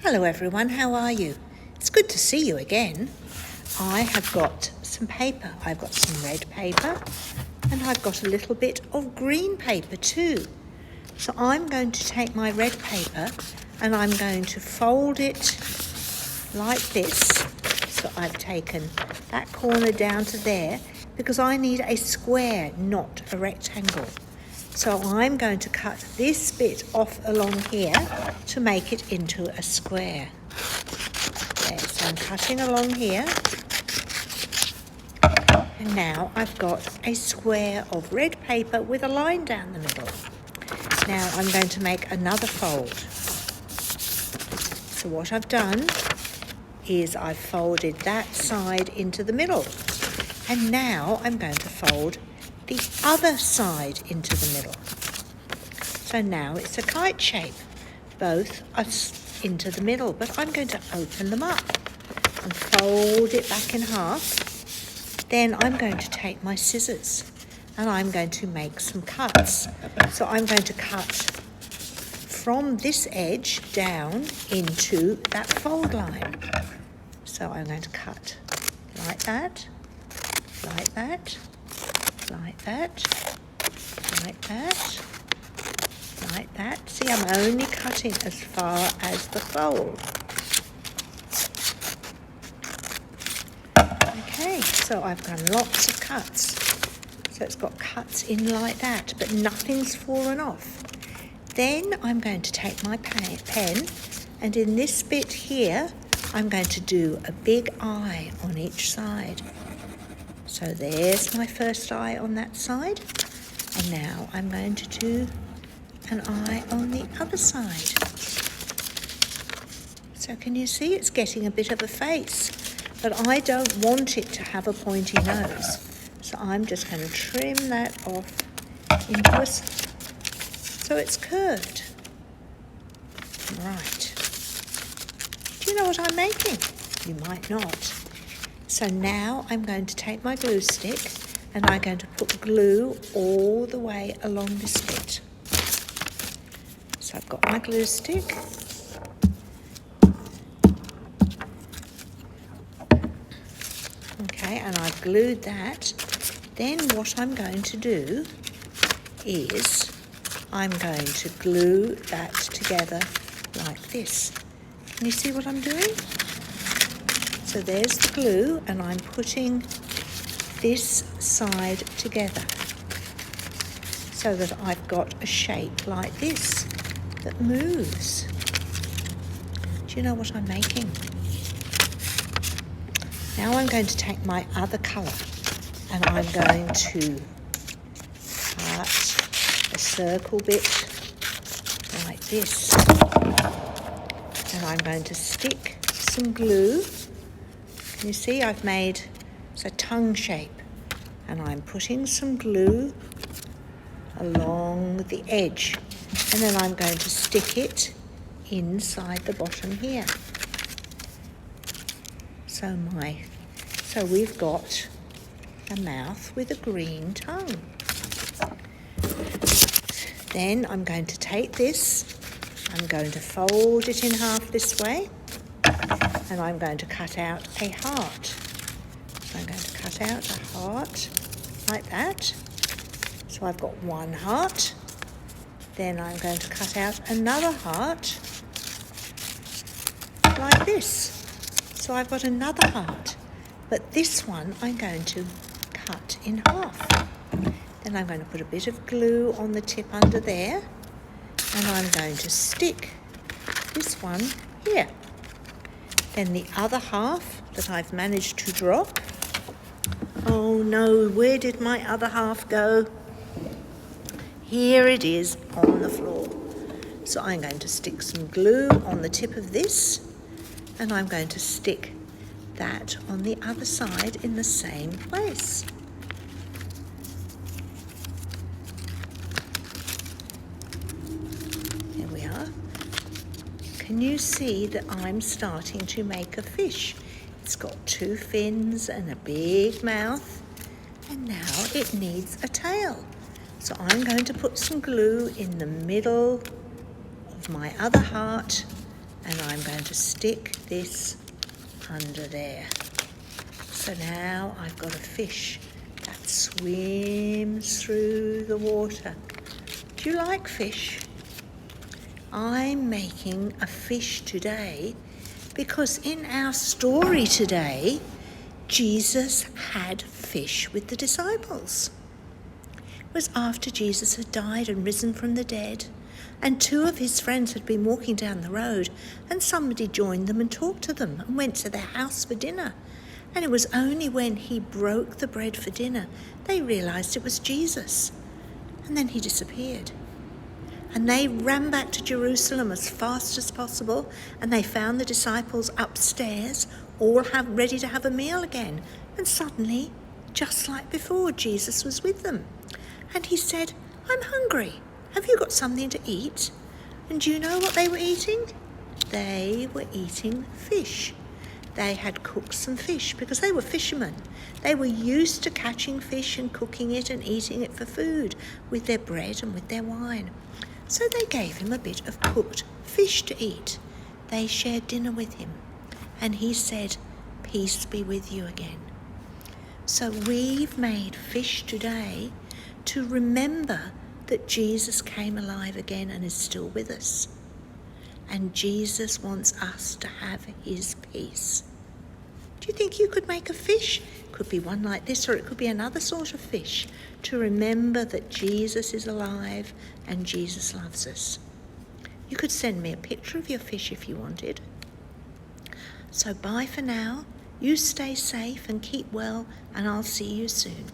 Hello everyone, how are you? It's good to see you again. I have got some paper. I've got some red paper and I've got a little bit of green paper too. So I'm going to take my red paper and I'm going to fold it like this. So I've taken that corner down to there because I need a square, not a rectangle. So I'm going to cut this bit off along here to make it into a square. There, so I'm cutting along here. And now I've got a square of red paper with a line down the middle. Now I'm going to make another fold. So what I've done is I've folded that side into the middle. And now I'm going to fold the other side into the middle. So now it's a kite shape. Both are into the middle, but I'm going to open them up and fold it back in half. Then I'm going to take my scissors and I'm going to make some cuts. So I'm going to cut from this edge down into that fold line. So I'm going to cut like that, like that, like that, like that, like that. See, I'm only cutting as far as the fold. Okay, so I've done lots of cuts. So it's got cuts in like that, but nothing's fallen off. Then I'm going to take my pen and in this bit here, I'm going to do a big eye on each side. So there's my first eye on that side. And now I'm going to do an eye on the other side. So can you see it's getting a bit of a face? But I don't want it to have a pointy nose. So I'm just going to trim that off into so it's curved. Right. Do you know what I'm making? You might not. So now I'm going to take my glue stick and I'm going to put glue all the way along this bit. So I've got my glue stick. Okay, and I've glued that. Then what I'm going to do is I'm going to glue that together like this. Can you see what I'm doing? So there's the glue and I'm putting this side together so that I've got a shape like this that moves. Do you know what I'm making? Now I'm going to take my other colour and I'm going to cut a circle bit like this. And I'm going to stick some glue. Can you see I've made a tongue shape and I'm putting some glue along the edge and then I'm going to stick it inside the bottom here. So we've got a mouth with a green tongue. Then I'm going to take this, I'm going to fold it in half this way and I'm going to cut out a heart. So I'm going to cut out a heart like that. So I've got one heart. Then I'm going to cut out another heart like this. So I've got another heart. But this one I'm going to cut in half. Then I'm going to put a bit of glue on the tip under there. And I'm going to stick this one here. Then the other half that I've managed to drop. Oh no, where did my other half go? Here it is on the floor. So I'm going to stick some glue on the tip of this and I'm going to stick that on the other side in the same place. There we are. Can you see that I'm starting to make a fish? It's got two fins and a big mouth, and now it needs a tail. So I'm going to put some glue in the middle of my other heart And I'm going to stick this under there. So now I've got a fish that swims through the water. Do you like fish? I'm making a fish today because in our story today, Jesus had fish with the disciples. It was after Jesus had died and risen from the dead, and 2 of his friends had been walking down the road, and somebody joined them and talked to them and went to their house for dinner. And it was only when he broke the bread for dinner they realised it was Jesus. And then he disappeared. And they ran back to Jerusalem as fast as possible, and they found the disciples upstairs, all ready to have a meal again. And suddenly, just like before, Jesus was with them. And he said, "I'm hungry. Have you got something to eat?" And do you know what they were eating? They were eating fish. They had cooked some fish because they were fishermen. They were used to catching fish and cooking it and eating it for food with their bread and with their wine. So they gave him a bit of cooked fish to eat. They shared dinner with him. And he said, "Peace be with you again." So we've made fish today to remember that Jesus came alive again and is still with us. And Jesus wants us to have his peace. Do you think you could make a fish? It could be one like this, or it could be another sort of fish, to remember that Jesus is alive and Jesus loves us. You could send me a picture of your fish if you wanted. So bye for now. You stay safe and keep well, and I'll see you soon.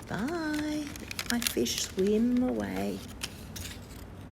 Bye. My fish swim away.